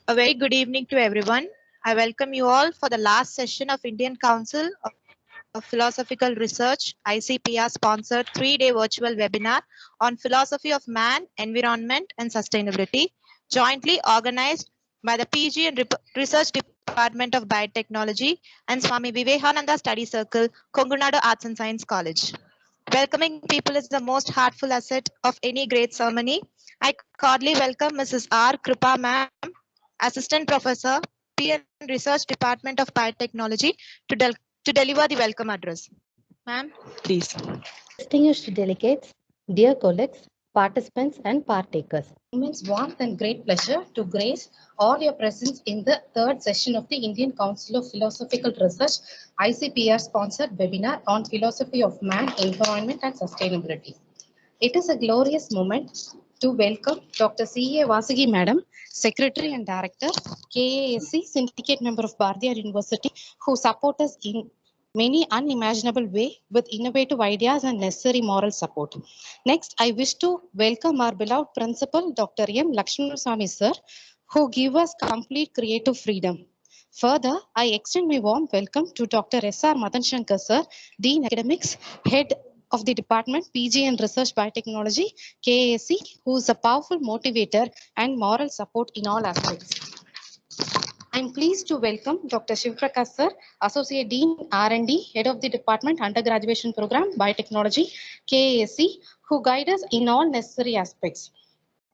A very good evening to everyone. I welcome you all for the last session of Indian Council of Philosophical Research, ICPR sponsored 3-day virtual webinar on philosophy of man, environment and sustainability, jointly organized by the PG and Research Department of Biotechnology and Swami Vivekananda Study Circle, Kongunadu Arts and Science College. Welcoming people is the most heartful asset of any great ceremony. I cordially welcome Mrs. R. Kripa Ma'am, Assistant Professor, PN Research Department of Biotechnology, to deliver the welcome address. Ma'am, please. Distinguished delegates, dear colleagues, participants and partakers. Immense warmth and great pleasure to grace all your presence in the third session of the Indian Council of Philosophical Research ICPR sponsored webinar on philosophy of man, environment and sustainability. It is a glorious moment to welcome Dr. C.A. Vasagi Madam, Secretary and Director, KASC, Syndicate Member of Bardiyar University, who support us in many unimaginable way with innovative ideas and necessary moral support. Next, I wish to welcome our beloved Principal, Dr. M. Lakshmanaswamy Sir, who give us complete creative freedom. Further, I extend my warm welcome to Dr. S.R. Madan Shankar Sir, Dean Academics, Head of the Department, PG and Research Biotechnology, KASC, who is a powerful motivator and moral support in all aspects. I'm pleased to welcome Dr. Shiv Prakash Sir, Associate Dean R&D, Head of the Department Undergraduation Program, Biotechnology, KASC, who guide us in all necessary aspects.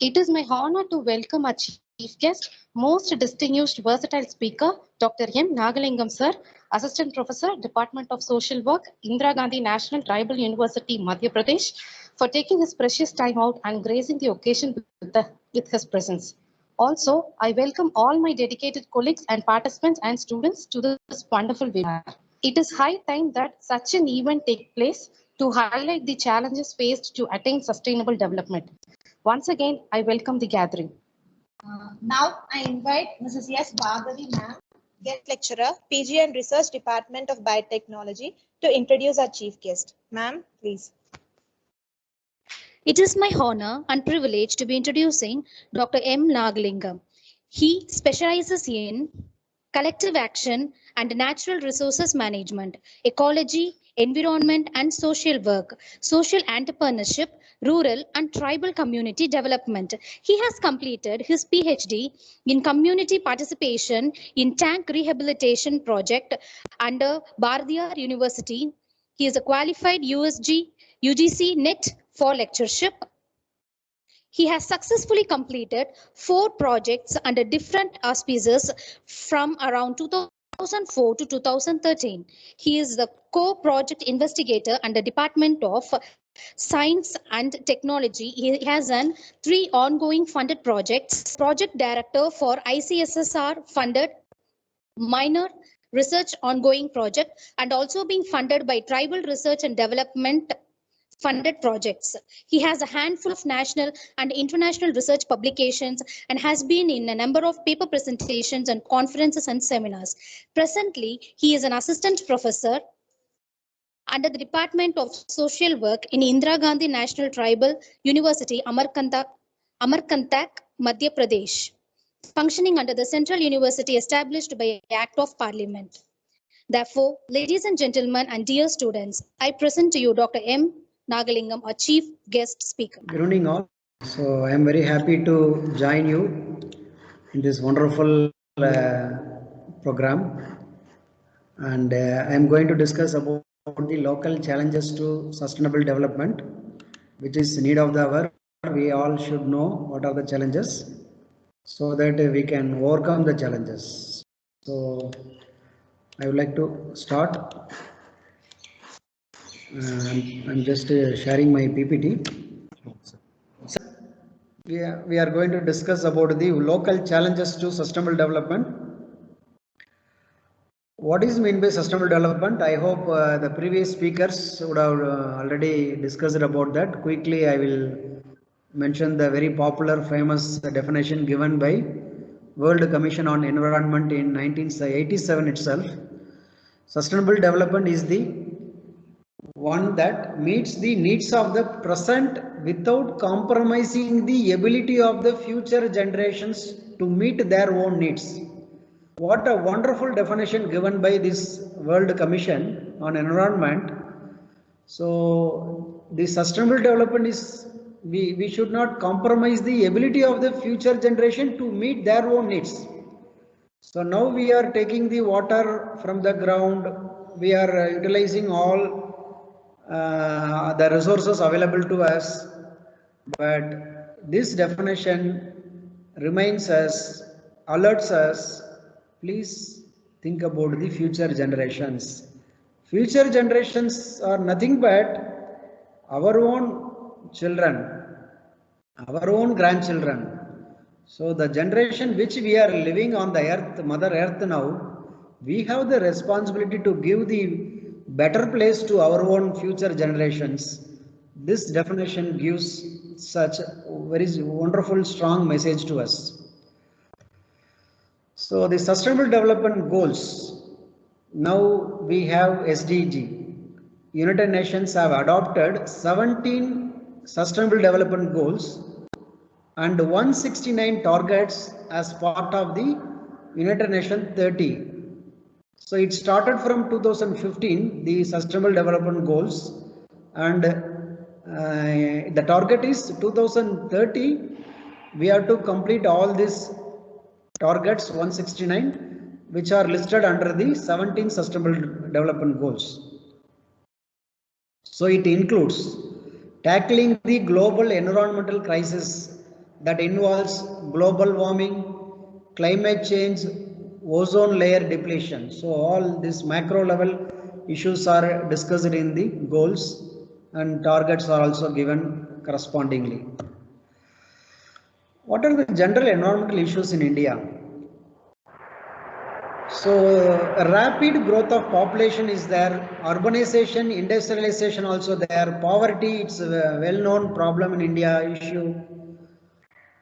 It is my honor to welcome our Chief Guest, most distinguished versatile speaker, Dr. M. Nagalingam Sir, Assistant Professor, Department of Social Work, Indira Gandhi National Tribal University, Madhya Pradesh, for taking his precious time out and gracing the occasion with his presence. Also, I welcome all my dedicated colleagues and participants and students to this wonderful webinar. It is high time that such an event take place to highlight the challenges faced to attain sustainable development. Once again, I welcome the gathering. Now I invite Mrs. S. Bhagavi Ma'am, Guest Lecturer, PG and Research Department of Biotechnology, to introduce our chief guest. Ma'am, please. It is my honor and privilege to be introducing Dr. M. Nagalingam. He specializes in collective action and natural resources management, ecology, environment and social work, social entrepreneurship, rural and tribal community development. He has completed his PhD in community participation in tank rehabilitation project under Bardiyar University. He is a qualified UGC NET for lectureship. He has successfully completed 4 projects under different auspices from around 2004 to 2013. He is the co-project investigator under Department of Science and Technology. He has 3 ongoing funded projects. Project director for ICSSR funded minor research ongoing project and also being funded by Tribal Research and Development funded projects. He has a handful of national and international research publications and has been in a number of paper presentations and conferences and seminars. Presently, he is an assistant professor under the Department of Social Work in Indira Gandhi National Tribal University, Amarkantak, Madhya Pradesh, functioning under the Central University established by Act of Parliament. Therefore, ladies and gentlemen and dear students, I present to you Dr. M. Nagalingam, our chief guest speaker. Good evening all. So I am very happy to join you in this wonderful program, and I am going to discuss about the local challenges to sustainable development, which is need of the hour. We all should know what are the challenges so that we can overcome the challenges. So I would like to start. I'm just sharing my PPT. We are going to discuss about the local challenges to sustainable development. What is meant by sustainable development? I hope the previous speakers would have already discussed about that. Quickly, I will mention the very popular, famous definition given by World Commission on Environment in 1987 itself. Sustainable development is the one that meets the needs of the present without compromising the ability of the future generations to meet their own needs. What a wonderful definition given by this World Commission on Environment. So the sustainable development is, we should not compromise the ability of the future generation to meet their own needs. So now we are taking the water from the ground, we are utilizing all the resources available to us, but this definition reminds us, alerts us, please think about the future generations. Future generations are nothing but our own children, our own grandchildren. So the generation which we are living on the earth, Mother Earth now, we have the responsibility to give the better place to our own future generations. This definition gives such a very wonderful, strong message to us. So the Sustainable Development Goals, now we have SDG. United Nations have adopted 17 Sustainable Development Goals and 169 targets as part of the United Nations 30. So it started from 2015, the Sustainable Development Goals, and the target is 2030. We have to complete all these targets 169, which are listed under the 17 Sustainable Development Goals. So it includes tackling the global environmental crisis that involves global warming, climate change, ozone layer depletion. So all these macro level issues are discussed in the goals, and targets are also given correspondingly. What are the general environmental issues in India? So rapid growth of population is there, urbanization, industrialization also there, poverty, it's a well-known problem in India issue.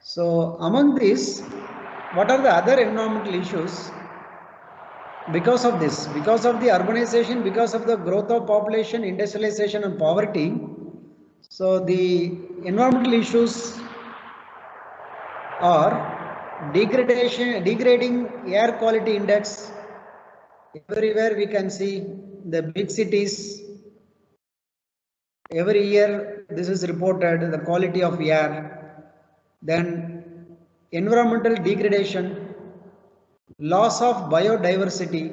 So among these, what are the other environmental issues? Because of this, because of the urbanization, because of the growth of population, industrialization and poverty, so the environmental issues are degrading air quality index. Everywhere we can see the big cities, every year this is reported, the quality of air. Then environmental degradation, loss of biodiversity.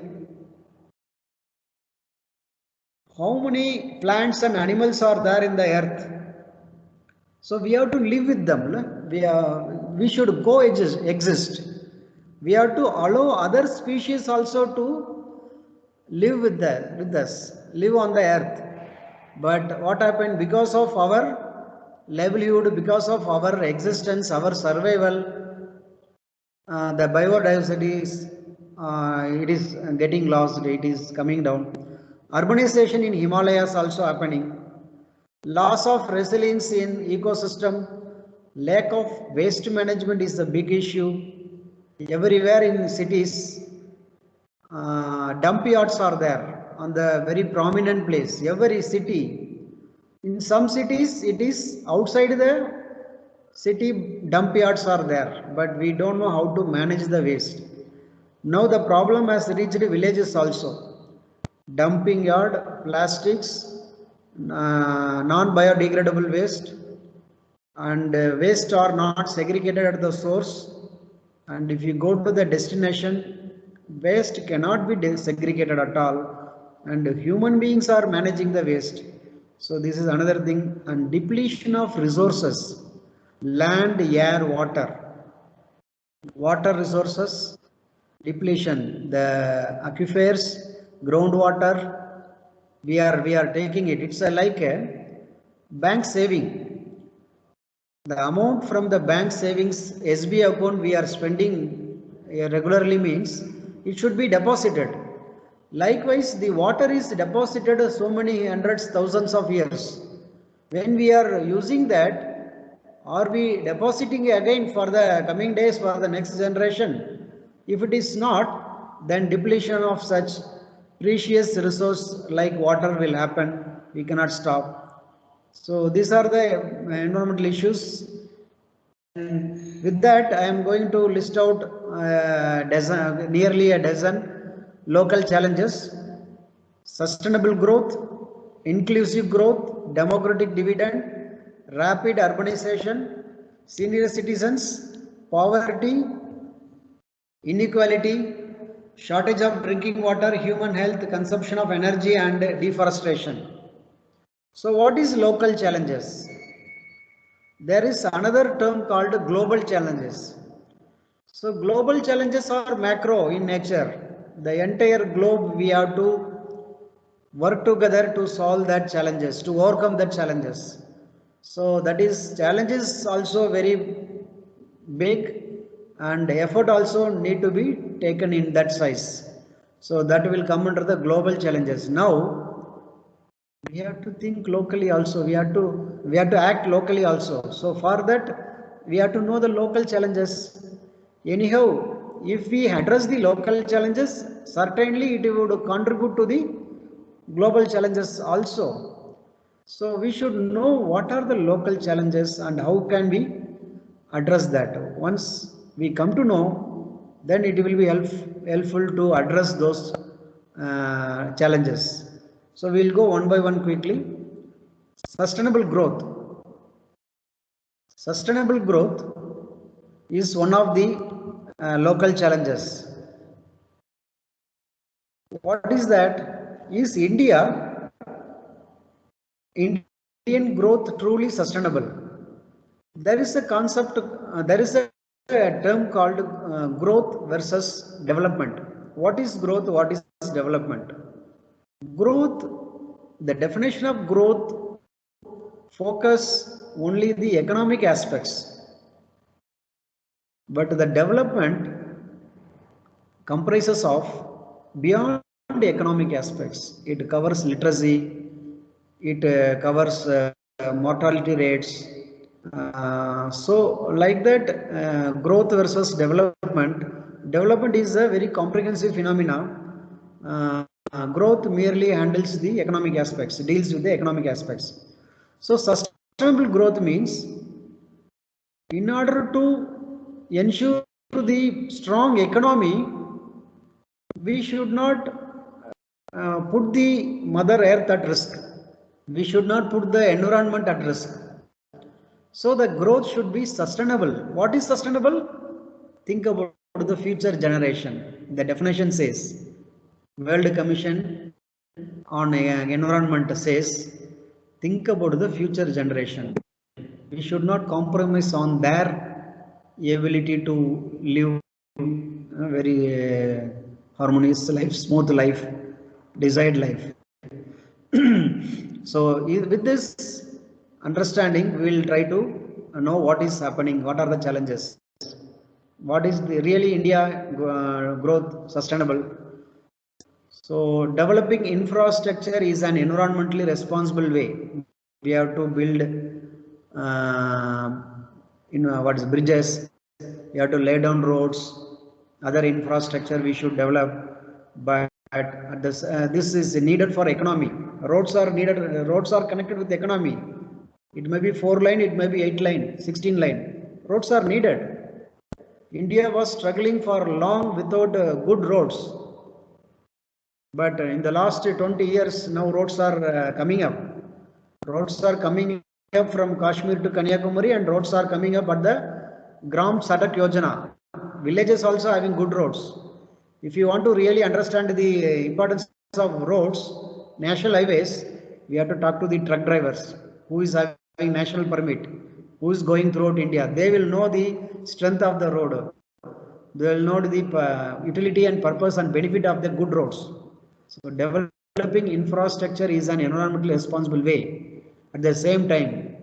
How many plants and animals are there in the earth? So we have to live with them. We should coexist. We have to allow other species also to live with us, live on the earth. But what happened, because of our livelihood, because of our existence, our survival, the biodiversity is, it is getting lost, it is coming down. Urbanization in Himalayas also happening. Loss of resilience in ecosystem, lack of waste management is a big issue. Everywhere in cities, dump yards are there on the very prominent place. Every city, in some cities it is outside the city, dump yards are there, but we don't know how to manage the waste. Now the problem has reached villages also. Dumping yard, plastics, non-biodegradable waste, and waste are not segregated at the source. And if you go to the destination, waste cannot be segregated at all, and human beings are managing the waste. So this is another thing. And depletion of resources, land, air, water resources, depletion, the aquifers, groundwater, we are taking it. It's like a bank saving. The amount from the bank savings SB account we are spending regularly means it should be deposited. Likewise, the water is deposited so many hundreds, thousands of years. When we are using that, are we depositing again for the coming days, for the next generation? If it is not, then depletion of such precious resource like water will happen. We cannot stop. So these are the environmental issues. with that, I am going to list out nearly a dozen local challenges: sustainable growth, inclusive growth, democratic dividend, rapid urbanization, senior citizens, poverty, inequality, shortage of drinking water, human health, consumption of energy, and deforestation. So what is local challenges? There is another term called global challenges. So global challenges are macro in nature. The entire globe, we have to work together to solve that challenges, to overcome that challenges. So that is, challenges also very big, and effort also need to be taken in that size. So that will come under the global challenges. Now we have to think locally also. We have to act locally also. So for that, we have to know the local challenges. Anyhow, if we address the local challenges, certainly it would contribute to the global challenges also. So we should know what are the local challenges and how can we address that. Once we come to know, then it will be helpful to address those challenges. So we will go one by one quickly. Sustainable growth. Sustainable growth is one of the local challenges. What is that? Is Indian growth truly sustainable? There is a concept, there is a term called growth versus development. What is growth? What is development? Growth, the definition of growth focus only the economic aspects, but the development comprises of beyond economic aspects. It covers literacy, it covers mortality rates. So like that, growth versus development. Development is a very comprehensive phenomena. Growth merely handles the economic aspects, deals with the economic aspects. So sustainable growth means, in order to ensure the strong economy, we should not put the Mother Earth at risk. We should not put the environment at risk. So the growth should be sustainable. What is sustainable? Think about the future generation. The definition says, World Commission on Environment says, think about the future generation. We should not compromise on their ability to live a very harmonious life, smooth life, desired life. So with this understanding, we will try to know what is happening, what are the challenges, what is the really India growth sustainable. So developing infrastructure is an environmentally responsible way. We have to build bridges, we have to lay down roads, other infrastructure we should develop, but this is needed for economy. Roads are needed, roads are connected with the economy. It may be 4 lane, it may be 8 lane, 16 lane. Roads are needed. India was struggling for long without good roads. But in the last 20 years, now roads are coming up. Roads are coming up from Kashmir to Kanyakumari, and roads are coming up at the Gram Sadak Yojana. Villages also having good roads. If you want to really understand the importance of roads, national highways, we have to talk to the truck drivers who is having national permit, who is going throughout India. They will know the strength of the road. They will know the utility and purpose and benefit of the good roads. So developing infrastructure is an environmentally responsible way. At the same time,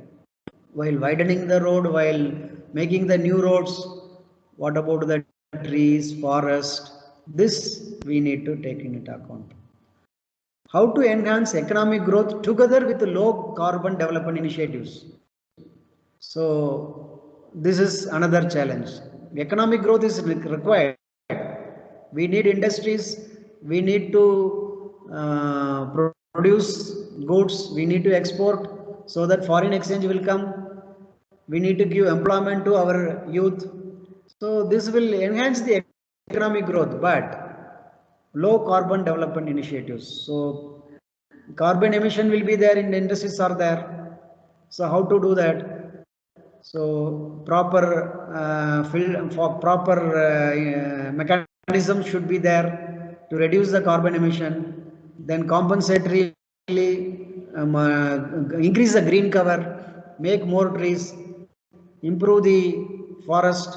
while widening the road, while making the new roads, what about the trees, forest? This we need to take into account. How to enhance economic growth together with low carbon development initiatives. So this is another challenge. Economic growth is required. We need industries. We need to produce goods. We need to export so that foreign exchange will come. We need to give employment to our youth. So this will enhance the economic growth, but low carbon development initiatives. So carbon emission will be there in the industries are there. So how to do that? So proper mechanism should be there to reduce the carbon emission. Then compensatory increase the green cover, make more trees, improve the forest.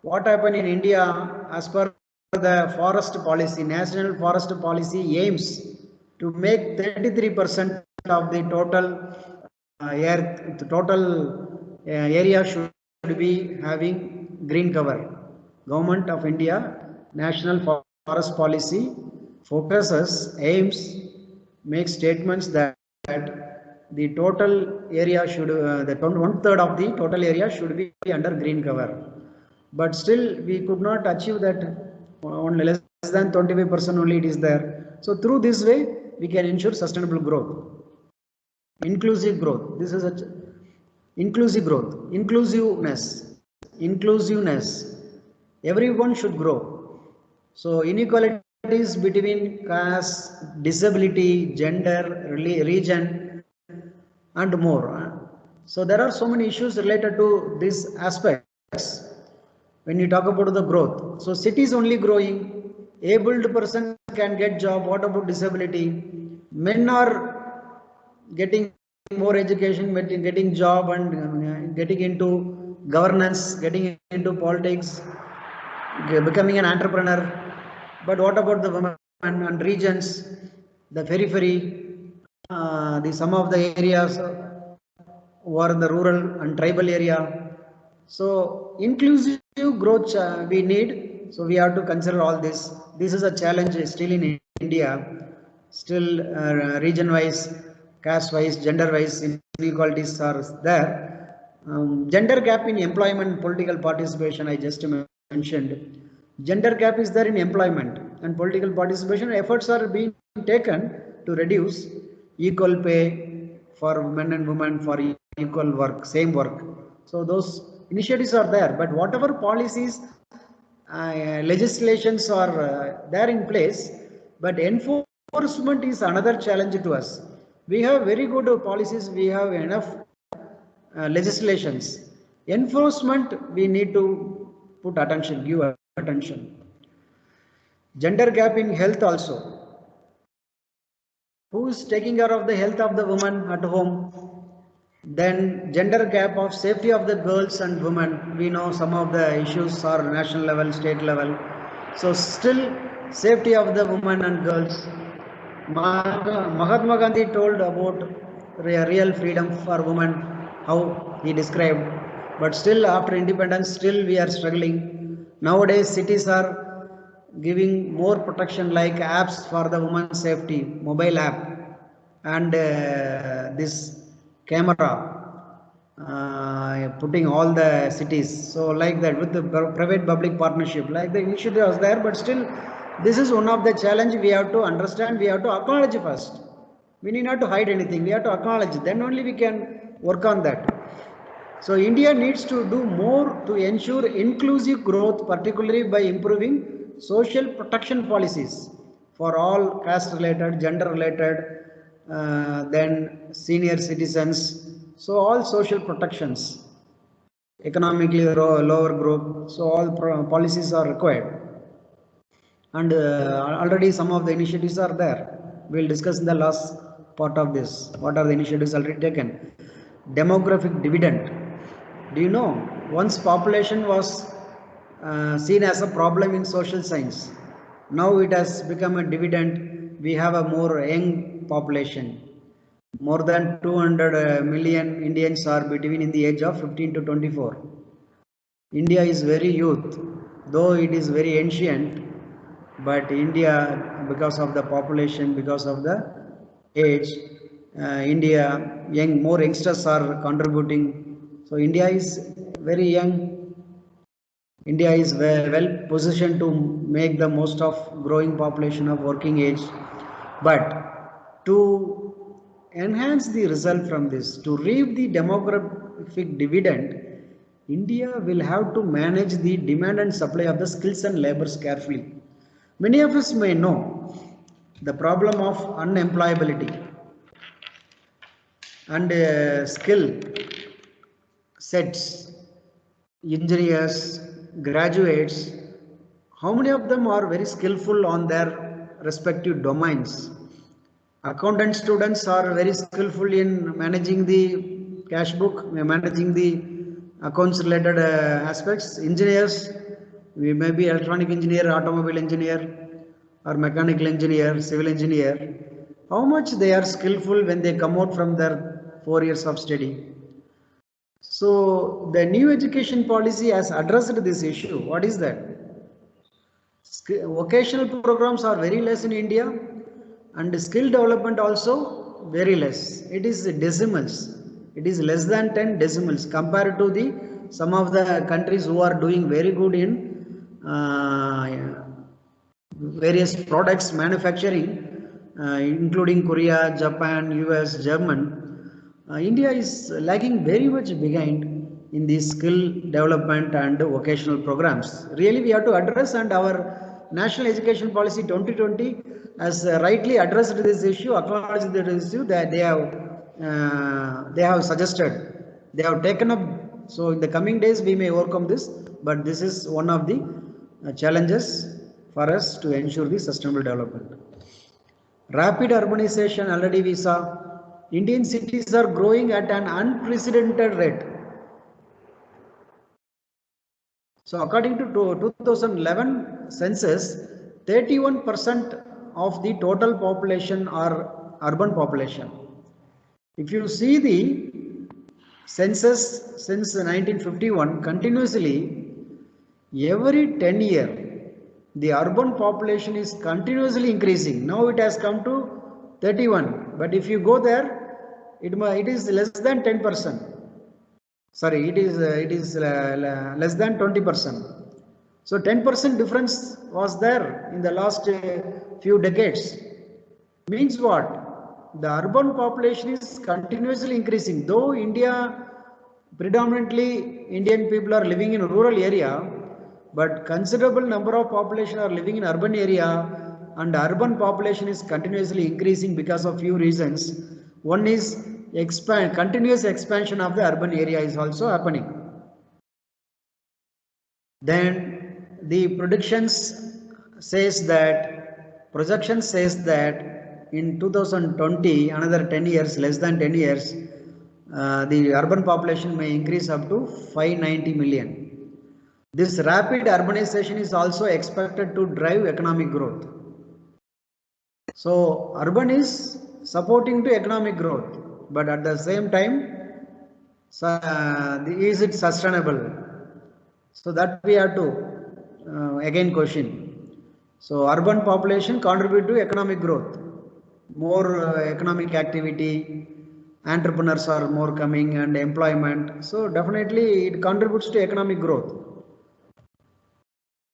What happened in India as per the forest policy, national forest policy aims to make 33% of the total area should be having green cover. Government of India national forest policy focuses, aims, makes statements that the total area should, the 1/3 of the total area should be under green cover. But still we could not achieve that, only less than 25% only it is there. So through this way we can ensure sustainable growth, inclusive growth. This is a inclusive growth, inclusiveness. Everyone should grow. So inequalities between caste, disability, gender, region, and more. So there are so many issues related to these aspects when you talk about the growth. So cities only growing, abled person can get job. What about disability? Men are getting more education, getting job, and getting into governance, getting into politics, becoming an entrepreneur. But what about the women and regions, the periphery, some of the areas who are in the rural and tribal area? So inclusive growth we need. So we have to consider all this. This is a challenge still in India. Still region-wise, caste-wise, gender-wise inequalities are there. Gender gap in employment, political participation, I just mentioned. Gender gap is there in employment and political participation. Efforts are being taken to reduce equal pay for men and women for equal work, same work. So those initiatives are there, but whatever policies, legislations are there in place, but enforcement is another challenge to us. We have very good policies, we have enough legislations. Enforcement, we need to put attention, give attention. Gender gap in health also. Who is taking care of the health of the woman at home? Then gender gap of safety of the girls and women. We know some of the issues are national level, state level. So still safety of the women and girls. Mahatma Gandhi told about real freedom for women, how he described. But still after independence, still we are struggling. Nowadays cities are giving more protection like apps for the women's safety, mobile app, and this camera, putting all the cities. So like that with the private public partnership, like the initiative was there, but still this is one of the challenge we have to understand, we have to acknowledge first. We need not to hide anything, we have to acknowledge, then only we can work on that. So India needs to do more to ensure inclusive growth, particularly by improving social protection policies for all caste related, gender related, then senior citizens. So all social protections, economically lower group. So all policies are required. And already some of the initiatives are there. We'll discuss in the last part of this. What are the initiatives already taken? Demographic dividend. Do you know, once population was seen as a problem in social science, now it has become a dividend. We have a more young population. More than 200 million Indians are between in the age of 15 to 24. India is very youth, though it is very ancient, but India, because of the population, because of the age, India, more youngsters are contributing. So India is very young. India is well positioned to make the most of growing population of working age. But to enhance the result from this, to reap the demographic dividend, India will have to manage the demand and supply of the skills and labors carefully. Many of us may know the problem of unemployability and skill sets, engineers, graduates. How many of them are very skillful on their respective domains? Accountant students are very skillful in managing the cash book, managing the accounts related aspects. Engineers, we may be electronic engineer, automobile engineer, or mechanical engineer, civil engineer. How much they are skillful when they come out from their 4 years of study? So the new education policy has addressed this issue. What is that? Vocational programs are very less in India, and skill development also very less. It is decimals. It is less than 10 decimals compared to the some of the countries who are doing very good in various products manufacturing, including Korea, Japan, US, German. India is lagging very much behind in the skill development and vocational programs. Really, we have to address, and our National Education Policy 2020 has rightly addressed this issue, acknowledged this issue that they have suggested, they have taken up. So in the coming days we may overcome this, but this is one of the challenges for us to ensure the sustainable development. Rapid urbanization, already we saw. Indian cities are growing at an unprecedented rate. So according to 2011 census, 31% of the total population are urban population. If you see the census since 1951, continuously, every 10 years, the urban population is continuously increasing. Now it has come to 31, but if you go there, it is less than 10%. Sorry, it is less than 20%. So 10% difference was there in the last few decades. Means what? The urban population is continuously increasing. Though India, predominantly Indian people are living in rural area, but considerable number of population are living in urban area, and urban population is continuously increasing because of few reasons. One is continuous expansion of the urban area is also happening. Then the projection says that in 2020, another 10 years, less than 10 years, the urban population may increase up to 590 million. This rapid urbanization is also expected to drive economic growth. So urban is supporting to economic growth, but at the same time, is it sustainable? So that we have to again question. So urban population contribute to economic growth, more economic activity, entrepreneurs are more coming, and employment. So definitely it contributes to economic growth.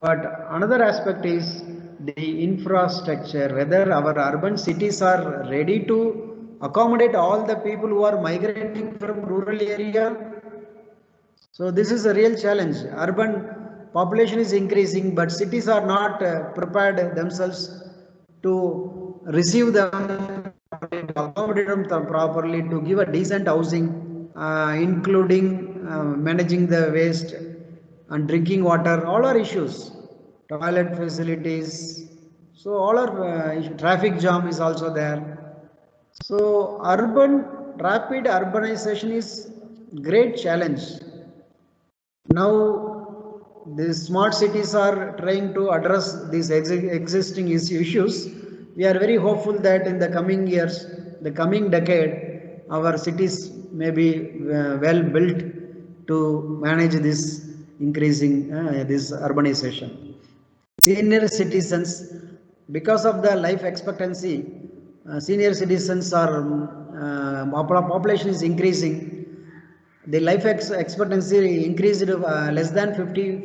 But another aspect is the infrastructure, whether our urban cities are ready to accommodate all the people who are migrating from rural area. So this is a real challenge. Urban population is increasing, but cities are not prepared themselves to receive them, to accommodate them properly, to give a decent housing, including managing the waste and drinking water. All are issues. Toilet facilities. So all are traffic jam is also there. So rapid urbanization is great challenge. Now the smart cities are trying to address these existing issues. We are very hopeful that in the coming years, the coming decade, our cities may be well built to manage this increasing this urbanization. Senior citizens, because of the life expectancy, senior citizens are population is increasing. The life expectancy increased less than 50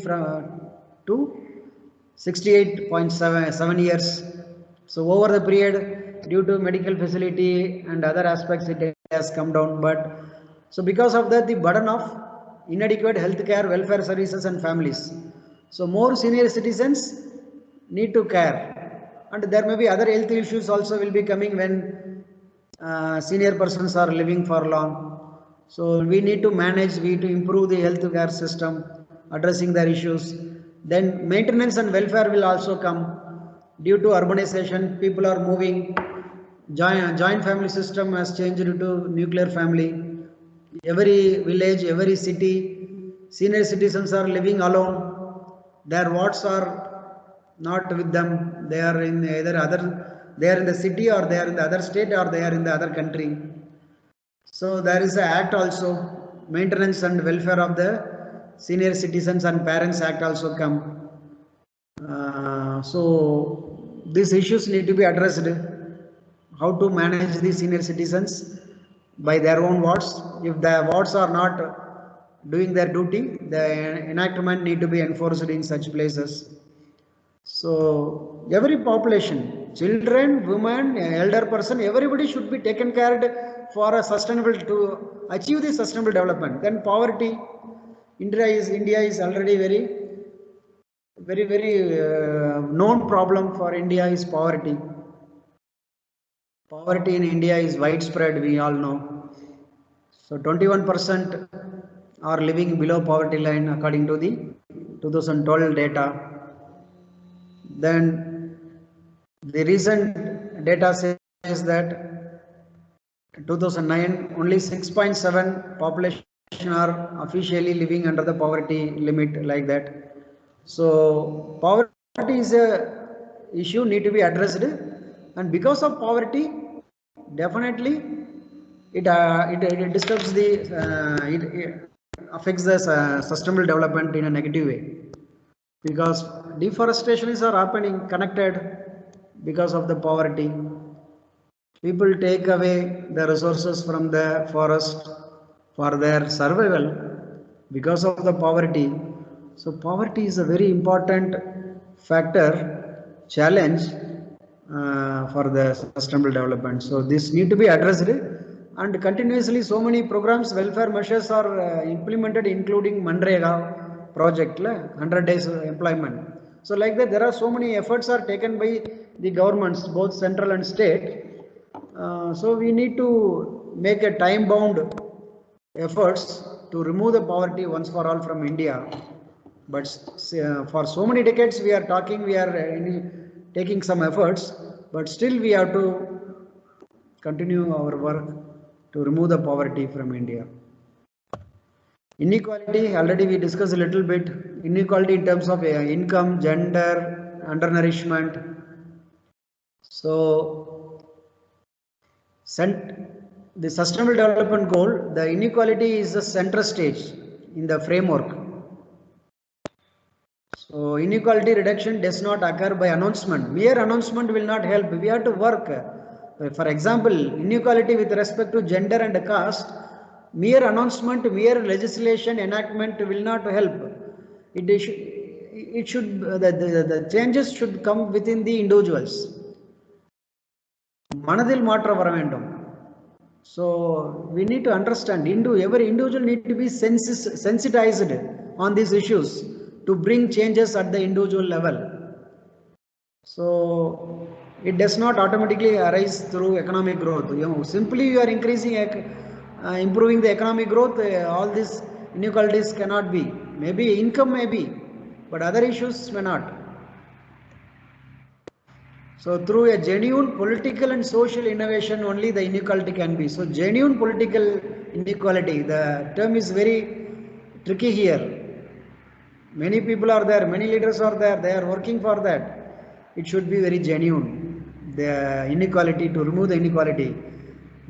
to 68.7 years. So over the period, due to medical facility and other aspects, it has come down. But So because of that, the burden of inadequate healthcare, welfare services and families. So more senior citizens need to care, and there may be other health issues also will be coming when senior persons are living for long. So we need to manage, we need to improve the healthcare system, addressing their issues. Then maintenance and welfare will also come. Due to urbanization, people are moving. Joint family system has changed to nuclear family. Every village, every city, senior citizens are living alone. Their wards are not with them. They are in either other, they are in the city or they are in the other state or they are in the other country. So there is an act also, maintenance and welfare of the senior citizens and parents act also come. So these issues need to be addressed. How to manage the senior citizens by their own wards. If the wards are not doing their duty, the enactment need to be enforced in such places. So every population, children, women, elder person, everybody should be taken care of for a sustainable to achieve the sustainable development. Then poverty, India is already very known problem for India is poverty. Poverty in India is widespread, we all know. So 21% are living below poverty line according to the 2012 data. Then the recent data says that 2009 only 6.7 population are officially living under the poverty limit like that. So poverty is a issue need to be addressed, and because of poverty, definitely it disturbs the it affects the sustainable development in a negative way, because deforestations are happening connected because of the poverty. People take away the resources from the forest for their survival because of the poverty. So poverty is a very important factor, challenge for the sustainable development. So this need to be addressed, and continuously so many programs, welfare measures are implemented, including Manrega project, 100 days employment. So like that, there are so many efforts are taken by the governments, both central and state. So we need to make a time bound efforts to remove the poverty once for all from India. But for so many decades we are talking, we are taking some efforts, but still we have to continue our work to remove the poverty from India. Inequality, already we discussed a little bit. Inequality in terms of income, gender, undernourishment. So the sustainable development goal, the inequality is the center stage in the framework. So inequality reduction does not occur by announcement. Mere announcement will not help. We have to work. For example, inequality with respect to gender and caste, mere announcement, mere legislation enactment will not help. The changes should come within the individuals. Manadil maatra vara vendum. So we need to understand, every individual need to be sensitized on these issues to bring changes at the individual level. So it does not automatically arise through economic growth. Simply you are increasing, improving the economic growth, all these inequalities cannot be. Maybe income may be, but other issues may not. So through a genuine political and social innovation only the inequality can be. So genuine political inequality, the term is very tricky here. Many people are there, many leaders are there, they are working for that. It should be very genuine, the inequality, to remove the inequality.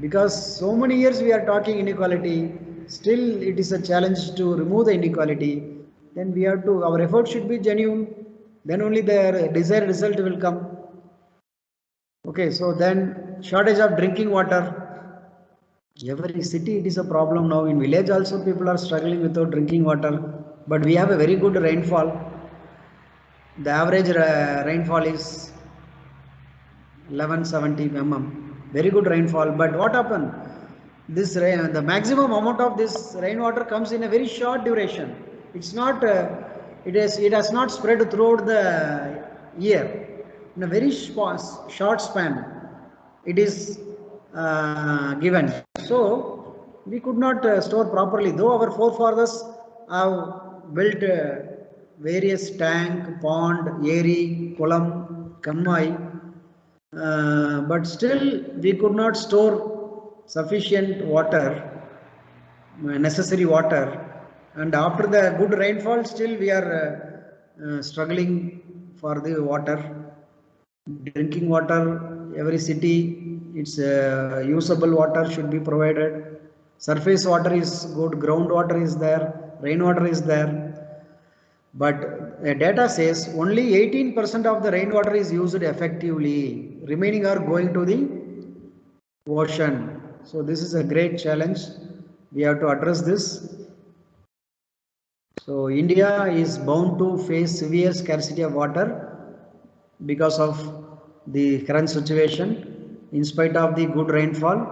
Because so many years we are talking inequality, still it is a challenge to remove the inequality. Then we have to, our effort should be genuine, then only the desired result will come. Okay, so then shortage of drinking water. Every city it is a problem now. In village also people are struggling without drinking water. But we have a very good rainfall. The average rainfall is 1170 mm. Very good rainfall. But what happened? this rain, the maximum amount of this rainwater comes in a very short duration. It's not, it has not spread throughout the year. In a very short span, it is given. So we could not store properly, though our forefathers have built various tank, pond, eri, kolam, kannai, but still we could not store sufficient water, necessary water, and after the good rainfall still we are struggling for the water. Drinking water, every city, its usable water should be provided. Surface water is good, groundwater is there, rainwater is there. But data says only 18% of the rainwater is used effectively. Remaining are going to the ocean. So this is a great challenge. We have to address this. So India is bound to face severe scarcity of water because of the current situation. In spite of the good rainfall,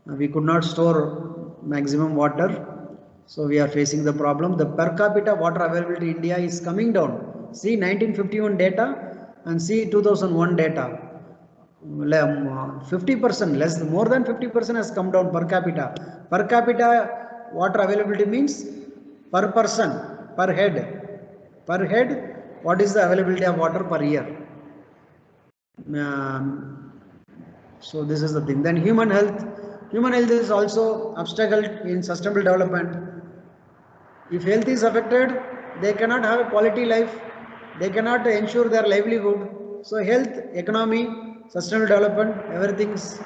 we could not store maximum water. So we are facing the problem. The per capita water availability in India is coming down. See 1951 data and see 2001 data. 50% less, more than 50% has come down per capita. Per capita water availability means per person, per head. Per head, what is the availability of water per year? So this is the thing. Then human health. Human health is also obstacle in sustainable development. If health is affected, they cannot have a quality life. They cannot ensure their livelihood. So health, economy, sustainable development, everything's.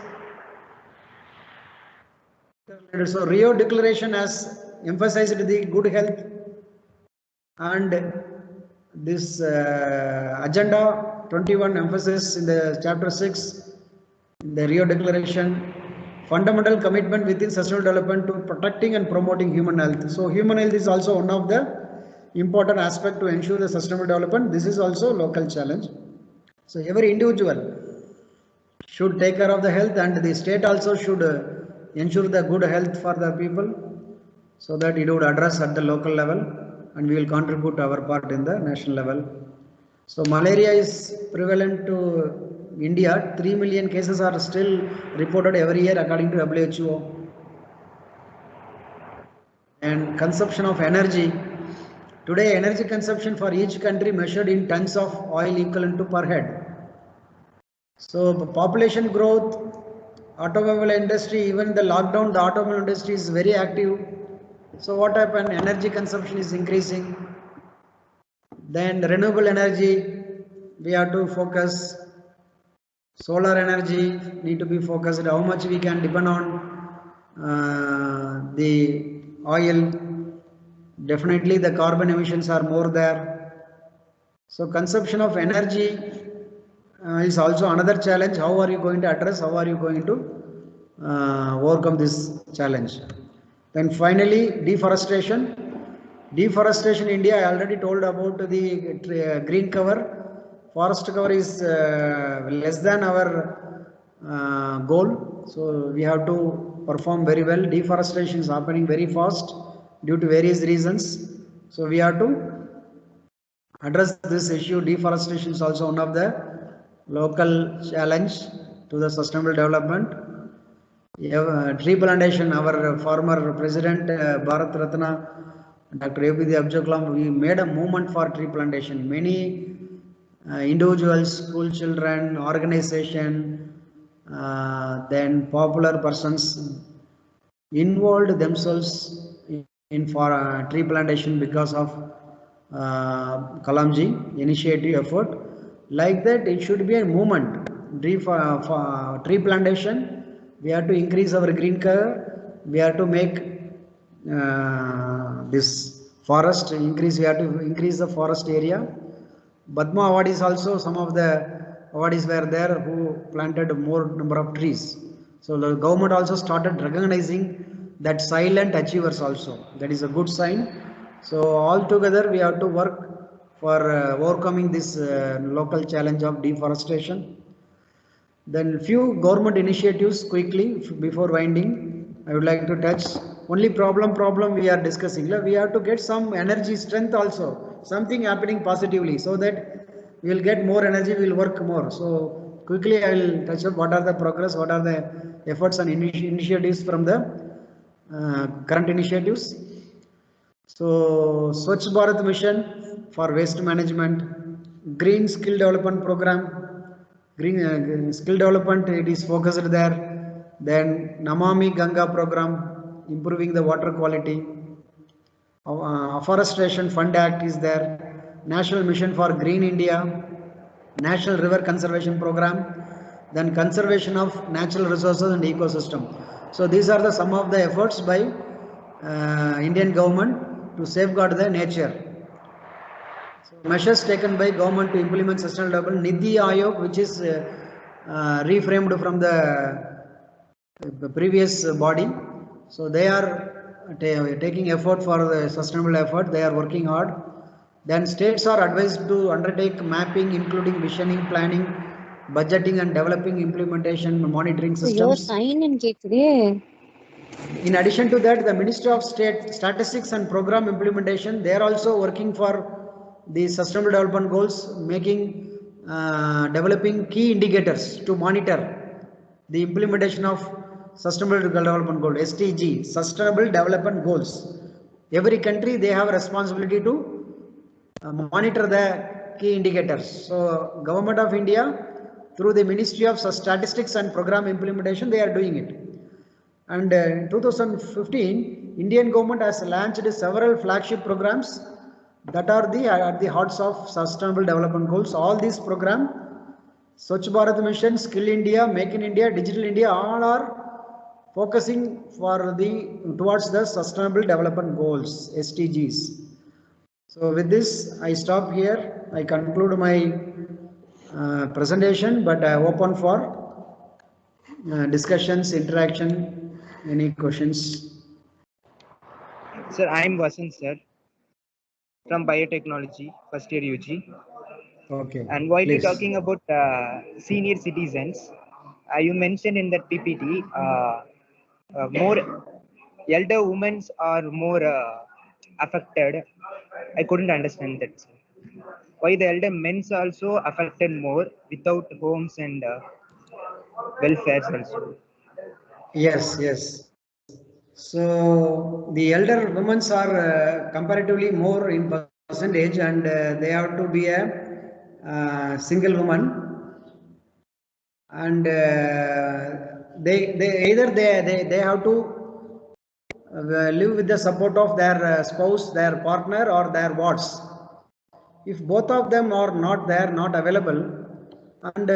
So Rio Declaration has emphasized the good health, and this Agenda 21 emphasis in the chapter 6, the Rio Declaration, fundamental commitment within sustainable development to protecting and promoting human health. So human health is also one of the important aspect to ensure the sustainable development. This is also local challenge. So every individual should take care of the health, and the state also should ensure the good health for the people, so that it would address at the local level, and we will contribute our part in the national level. So malaria is prevalent to India. 3 million cases are still reported every year according to WHO. And consumption of energy. Today energy consumption for each country measured in tons of oil equivalent to per head. So population growth, automobile industry, even the lockdown, the automobile industry is very active. So what happened? Energy consumption is increasing. Then renewable energy, we have to focus. Solar energy need to be focused. How much we can depend on the oil. Definitely the carbon emissions are more there. So consumption of energy is also another challenge. How are you going to address? How are you going to overcome this challenge? Then finally, deforestation. Deforestation in India, I already told about the green cover. Forest cover is less than our goal. So we have to perform very well. Deforestation is happening very fast due to various reasons. So we have to address this issue. Deforestation is also one of the local challenge to the sustainable development. Tree plantation, our former president Bharat Ratna Dr. APJ Abdul Kalam, we made a movement for tree plantation. Many individuals, school children, organization, then popular persons involved themselves in for tree plantation because of Kalamji initiative effort. Like that, it should be a movement. For tree plantation, we have to increase our green cover. We have to make this forest increase. We have to increase the forest area. Padma awardees also, some of the awardees were there who planted more number of trees. So the government also started recognizing that silent achievers also. That is a good sign. So all together we have to work for overcoming this local challenge of deforestation. Then few government initiatives quickly before winding. I would like to touch only problem we are discussing. We have to get some energy strength also, something happening positively, so that we will get more energy, we will work more. So quickly I will touch up what are the progress, what are the efforts and initiatives from the current initiatives. So Swachh Bharat Mission for waste management, Green Skill Development Program, Green Skill Development, it is focused there. Then Namami Ganga program, improving the water quality. Afforestation Fund Act is there. National Mission for Green India, National River Conservation Program, then conservation of natural resources and ecosystem. So these are the some of the efforts by Indian government to safeguard the nature. So measures taken by government to implement sustainable development. Niti Aayog, which is reframed from the previous body. So they are taking effort for the sustainable effort. They are working hard. Then states are advised to undertake mapping, including visioning, planning, budgeting, and developing implementation monitoring systems. In addition to that, the Ministry of State Statistics and Program Implementation, they are also working for the Sustainable Development Goals, making developing key indicators to monitor the implementation of Sustainable Development Goal (SDG), Sustainable Development Goals. Every country they have a responsibility to monitor the key indicators. So, Government of India through the Ministry of Statistics and Program Implementation, they are doing it. And in 2015, Indian government has launched several flagship programs that are at the hearts of Sustainable Development Goals. All these programs, Swachh Bharat Mission, Skill India, Make in India, Digital India, all are focusing towards the Sustainable Development Goals, SDGs. So with this, I stop here. I conclude my presentation, but I open for discussions, interaction. Any questions? Sir, I am Vasant, sir, from Biotechnology, first year UG. Okay. And while you're please. talking about senior citizens, you mentioned in that PPT, more elder women are more affected. I couldn't understand that, sir. Why the elder men's also affected more without homes and welfares also? Yes, yes. So the elder women are comparatively more in percentage, and they have to be a single woman, and they have to live with the support of their spouse, their partner, or their wards. If both of them are not there, not available, and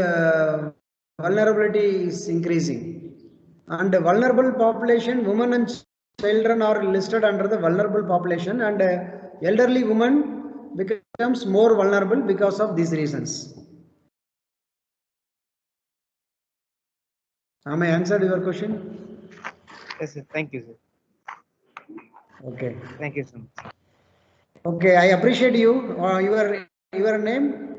vulnerability is increasing. And vulnerable population, women and children are listed under the vulnerable population, and elderly women becomes more vulnerable because of these reasons. Am I answered your question? Yes, sir. Thank you, sir. Okay. Thank you so much. Okay, I appreciate you. Your name?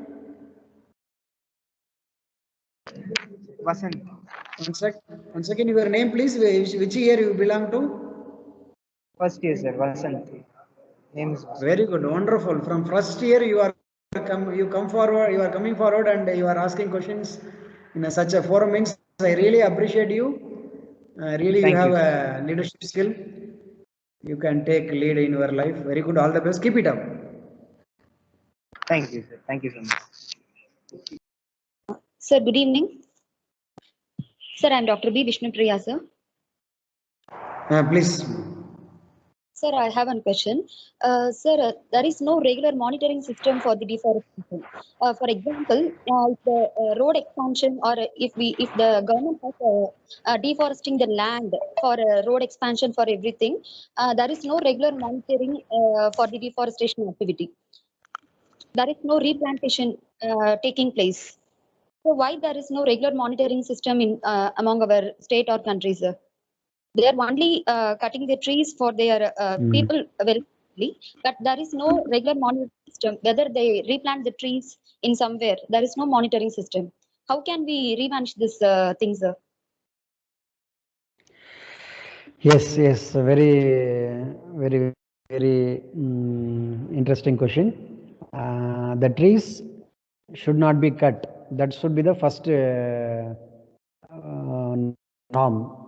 Vasant. One second, your name, please. Which year you belong to? First year, sir. Vasant. Name is Vasant. Very good, wonderful. From first year, you are come forward. You are coming forward, and you are asking questions in such a forum. Means I really appreciate you. Really, Thank you have you. a leadership skill. You can take lead in your life. Very good. All the best. Keep it up. Thank you, sir. Thank you so much. Sir, good evening. Sir, I'm Dr. B. Vishnupriya, sir. Please. Sir, I have one question. Sir, there is no regular monitoring system for the deforestation. For example, if the road expansion, or if the government has deforesting the land for road expansion for everything, there is no regular monitoring for the deforestation activity. There is no replantation taking place. So why there is no regular monitoring system in among our state or countries, sir? They are only cutting the trees for their people very quickly, but there is no regular monitoring system. Whether they replant the trees in somewhere, there is no monitoring system. How can we remanage this thing, sir? Yes, yes, very interesting question. The trees should not be cut. That should be the first norm.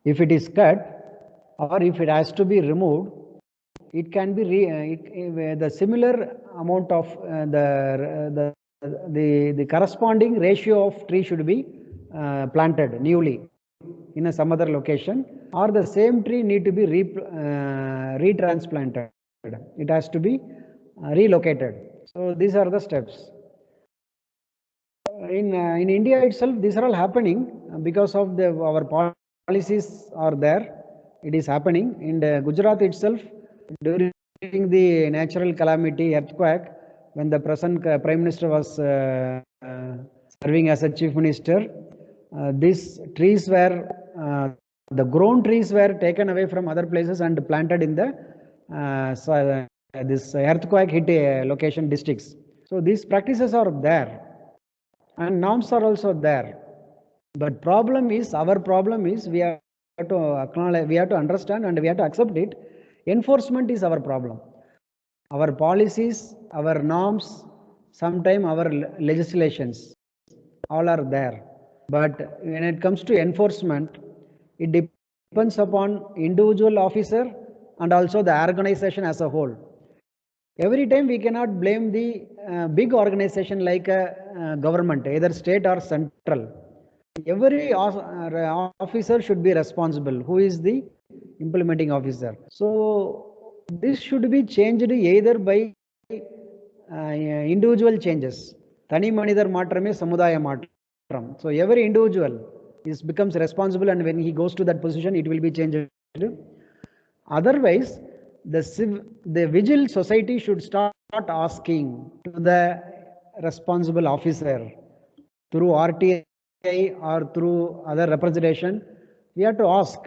If it is cut or if it has to be removed, it can be the similar amount of the corresponding ratio of tree should be planted newly in some other location, or the same tree need to be retransplanted. It has to be relocated. So these are the steps. In India itself, these are all happening because of our policies are there. It is happening in Gujarat itself during the natural calamity earthquake, when the present Prime Minister was serving as a Chief Minister. These trees were the grown trees were taken away from other places and planted in the this earthquake hit location districts. So these practices are there and norms are also there. But our problem is we have to acknowledge, we have to understand and we have to accept it. Enforcement is our problem. Our policies, our norms, sometimes our legislations, all are there. But when it comes to enforcement, it depends upon individual officer and also the organization as a whole. Every time we cannot blame the big organization like a government, either state or central. Every officer should be responsible. Who is the implementing officer? So this should be changed either by individual changes. Tani manidar maatrame samudaya maatram. So every individual becomes responsible, and when he goes to that position, it will be changed. Otherwise, the vigil society should start asking to the responsible officer through RTI or through other representation. We have to ask,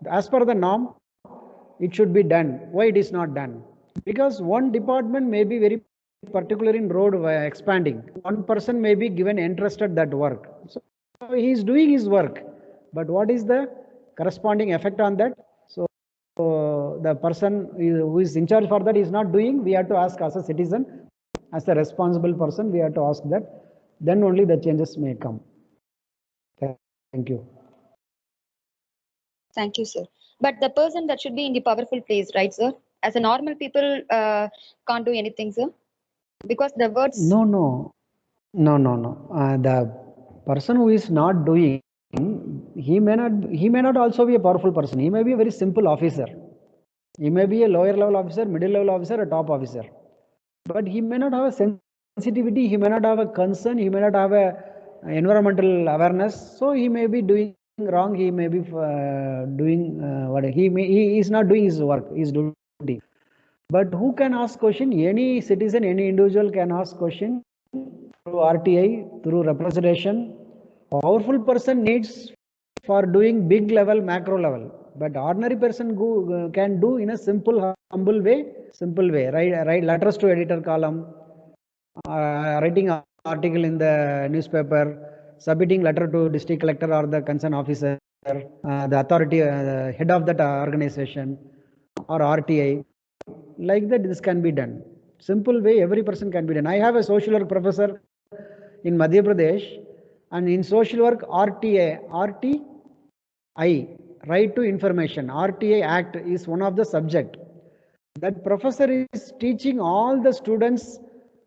as per the norm, it should be done. Why it is not done? Because one department may be very particular in road expanding. One person may be given interest at that work. So he is doing his work. But what is the corresponding effect on that? So the person who is in charge for that is not doing. We have to ask as a citizen, as a responsible person, we have to ask that. Then only the changes may come. Thank you. Thank you, sir. But the person that should be in the powerful place, right, sir? As a normal people can't do anything, sir, because the words. No. The person who is not doing, he may not also be a powerful person. He may be a very simple officer. He may be a lower level officer, middle level officer, a top officer. But he may not have a sensitivity, he may not have a concern, he may not have a environmental awareness. So he may be doing wrong, he may be doing what he is not doing his work, his duty. But who can ask question? Any citizen, any individual can ask question through RTI, through representation. Powerful person needs for doing big level, macro level. But ordinary person can do in a simple, humble way. Write letters to editor column, writing article in the newspaper, submitting letter to district collector or the concerned officer, the authority, the head of that organization or RTI. Like that, this can be done. Simple way, every person can be done. I have a social work professor in Madhya Pradesh, and in social work, RTI, Right to Information, RTI Act is one of the subject. That professor is teaching all the students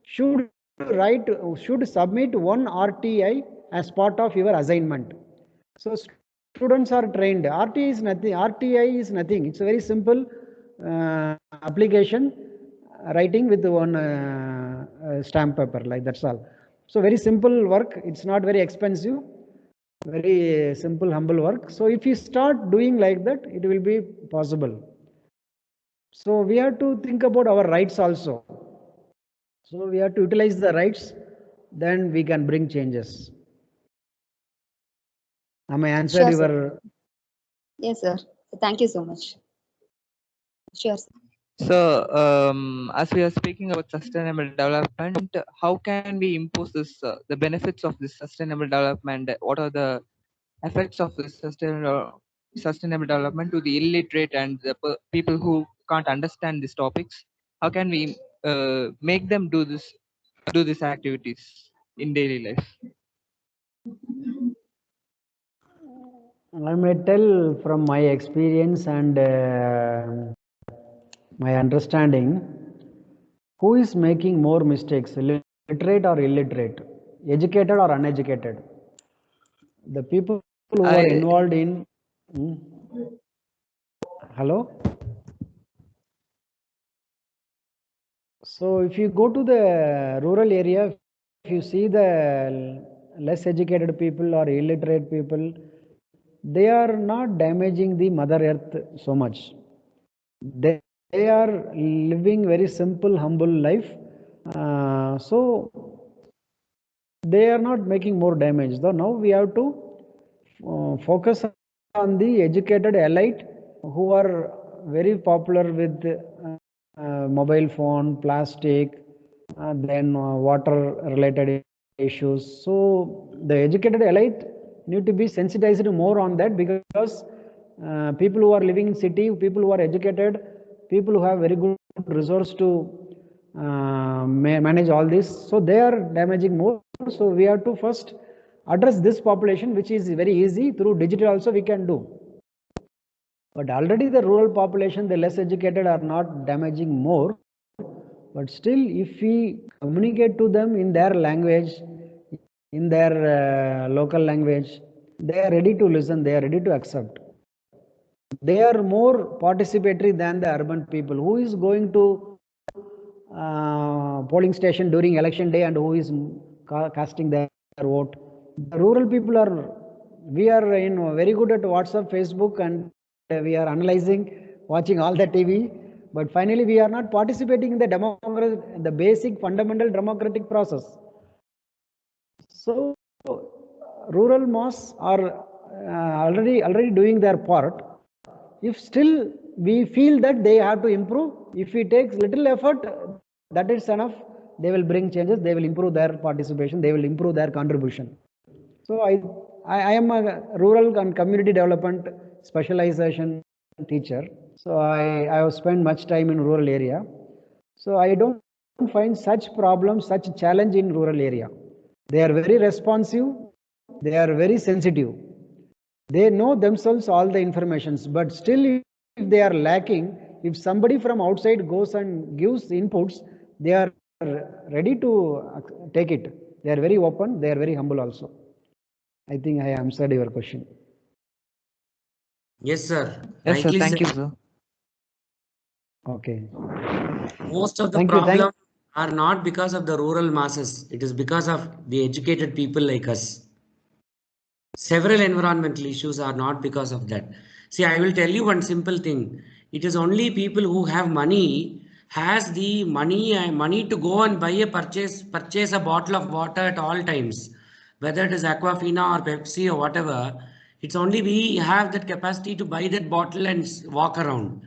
should submit one RTI as part of your assignment. So students are trained. RTI is nothing. It's a very simple application, writing with one stamp paper, like that's all. So very simple work. It's not very expensive. Very simple, humble work. So if you start doing like that, it will be possible. So we have to think about our rights also. So we have to utilize the rights, then we can bring changes. Am I answered Sure, your? sir. Yes, sir. Thank you so much. Sure, sir. So, as we are speaking about sustainable development, how can we impose this, the benefits of this sustainable development? What are the effects of this sustainable sustainable development to the illiterate and the people who can't understand these topics? How can we make them do these activities in daily life? I may tell from my experience and my understanding, who is making more mistakes, literate or illiterate, educated or uneducated? The people who are involved in. Hello? So if you go to the rural area, if you see the less educated people or illiterate people, they are not damaging the Mother Earth so much. They are living very simple, humble life. So they are not making more damage. Though now we have to focus on the educated elite who are very popular with mobile phone, plastic, then water related issues. So the educated elite need to be sensitized more on that, because people who are living in city, people who are educated, people who have very good resource to manage all this, so they are damaging more. So we have to first address this population, which is very easy. Through digital also we can do. But already the rural population, the less educated, are not damaging more. But still, if we communicate to them in their language, in their local language, they are ready to listen, they are ready to accept. They are more participatory than the urban people. Who is going to polling station during election day and who is casting their vote? The rural people are, we are very good at WhatsApp, Facebook, and we are analyzing, watching all the TV, but finally we are not participating in the democracy, the basic fundamental democratic process. So rural mass are already doing their part. If still we feel that they have to improve, if we take little effort, that is enough. They will bring changes, they will improve their participation, they will improve their contribution. So I am a rural and community development specialization teacher. So I have spent much time in rural area. So I don't find such problems, such challenge in rural area. They are very responsive, they are very sensitive. They know themselves all the informations, but still if they are lacking, if somebody from outside goes and gives inputs, they are ready to take it. They are very open, they are very humble also. I think I answered your question. Yes, sir. Yes, sir. Rightly Thank you, said. sir. Okay. Most of the Thank you, problems are not because of the rural masses. It is because of the educated people like us. Several environmental issues are not because of that. See, I will tell you one simple thing. It is only people who have money, has the money to go and buy purchase a bottle of water at all times, whether it is Aquafina or Pepsi or whatever. It's only we have that capacity to buy that bottle and walk around.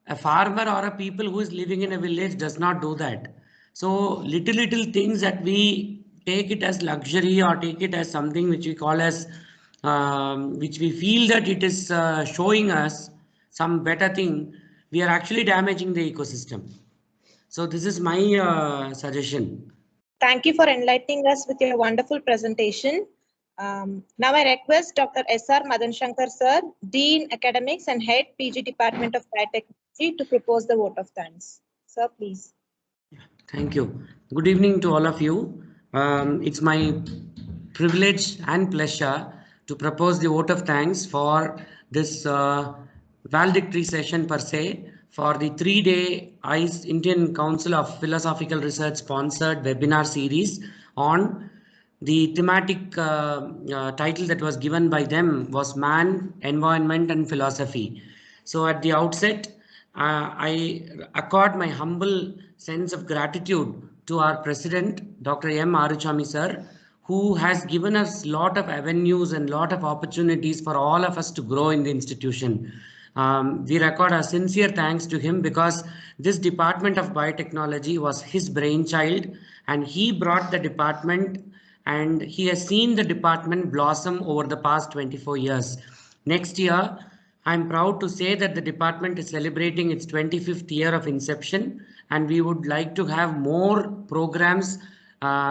A farmer or a people who is living in a village does not do that. So little things that we take it as luxury or take it as something which we call as which we feel that it is showing us some better thing, we are actually damaging the ecosystem. So this is my suggestion. Thank you for enlightening us with your wonderful presentation. Now I request Dr. S.R. Madan Shankar sir, Dean Academics and Head PG Department of Biotechnology, to propose the vote of thanks. Sir, please. Thank you. Good evening to all of you. It's my privilege and pleasure to propose the vote of thanks for this valedictory session per se for the 3-day Indian Council of Philosophical Research sponsored webinar series on the thematic title that was given by them was Man, Environment and Philosophy. So at the outset, I accord my humble sense of gratitude to our president, Dr. M. Aruchami sir, who has given us lot of avenues and lot of opportunities for all of us to grow in the institution. We record our sincere thanks to him because this Department of Biotechnology was his brainchild and he brought the department and he has seen the department blossom over the past 24 years. Next year, I'm proud to say that the department is celebrating its 25th year of inception, and we would like to have more programs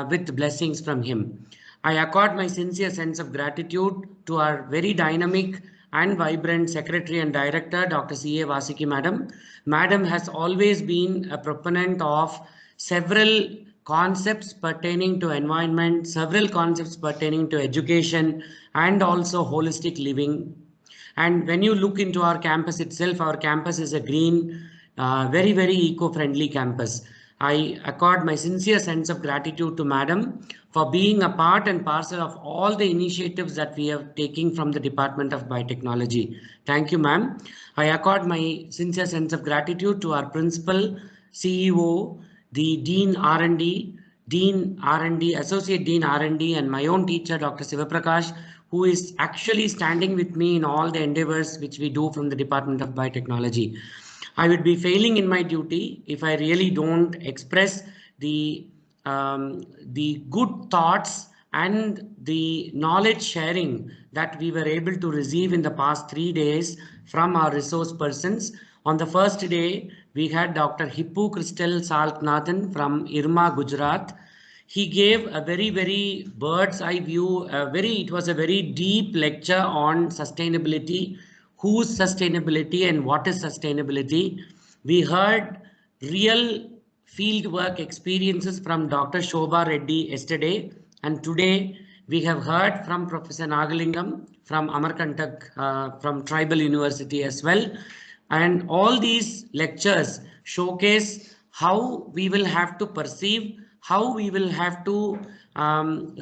with blessings from him. I accord my sincere sense of gratitude to our very dynamic and vibrant Secretary and Director, Dr. C.A. Vasiki Madam. Madam has always been a proponent of several concepts pertaining to environment, several concepts pertaining to education, and also holistic living. And when you look into our campus itself, our campus is a green, very, very eco-friendly campus. I accord my sincere sense of gratitude to Madam for being a part and parcel of all the initiatives that we are taking from the Department of Biotechnology. Thank you, ma'am. I accord my sincere sense of gratitude to our principal, CEO, the Dean R&D, Dean R&D, Associate Dean R&D, and my own teacher, Dr. Sivaprakash, who is actually standing with me in all the endeavors which we do from the Department of Biotechnology. I would be failing in my duty if I really don't express the good thoughts and the knowledge sharing that we were able to receive in the past 3 days from our resource persons. On the first day, we had Dr. Hippu Crystal Saltnathan from Irma, Gujarat. He gave a very, very bird's eye view, it was a very deep lecture on sustainability, whose sustainability and what is sustainability. We heard real fieldwork experiences from Dr. Shobha Reddy yesterday, and today we have heard from Professor Nagalingam from Amarkantak, from Tribal University as well. And all these lectures showcase how we will have to perceive, how we will have to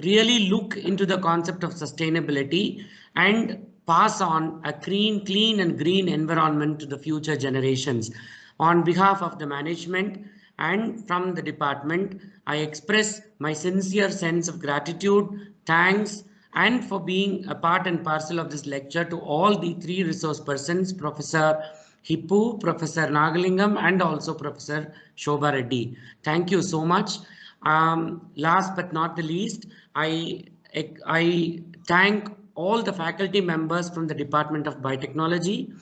really look into the concept of sustainability and pass on a clean and green environment to the future generations. On behalf of the management and from the department, I express my sincere sense of gratitude, thanks, and for being a part and parcel of this lecture to all the 3 resource persons, Professor Hippu, Professor Nagalingam, and also Professor Shobha Reddy. Thank you so much. Last but not the least, I thank all the faculty members from the Department of Biotechnology,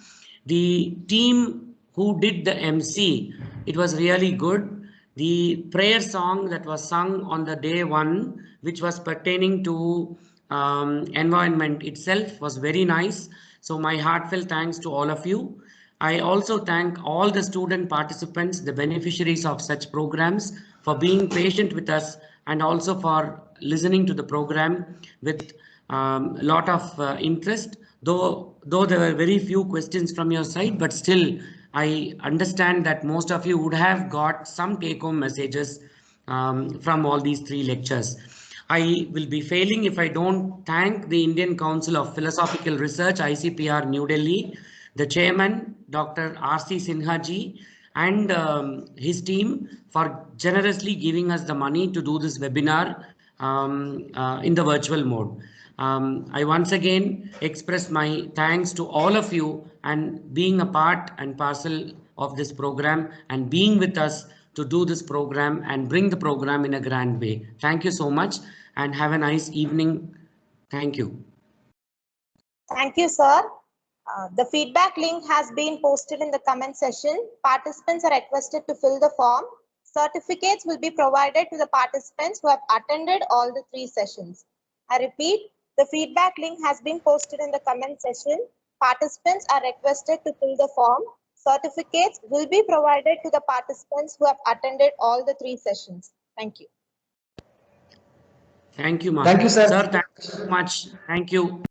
the team who did the MC. It was really good. The prayer song that was sung on the day 1, which was pertaining to environment itself, was very nice. So my heartfelt thanks to all of you. I also thank all the student participants, the beneficiaries of such programs, for being patient with us and also for listening to the program with a lot of interest. Though there were very few questions from your side, but still I understand that most of you would have got some take-home messages from all these 3 lectures. I will be failing if I don't thank the Indian Council of Philosophical Research, ICPR, New Delhi, the chairman, Dr. R.C. Sinha ji, and his team for generously giving us the money to do this webinar in the virtual mode. I once again express my thanks to all of you and being a part and parcel of this program and being with us to do this program and bring the program in a grand way. Thank you so much and have a nice evening. Thank you. Thank you, sir. The feedback link has been posted in the comment section. Participants are requested to fill the form. Certificates will be provided to the participants who have attended all the 3 sessions. I repeat, the feedback link has been posted in the comment section. Participants are requested to fill the form. Certificates will be provided to the participants who have attended all the 3 sessions. Thank you. Thank you, Master. Thank you, sir. Sir, thank you so much. Thank you.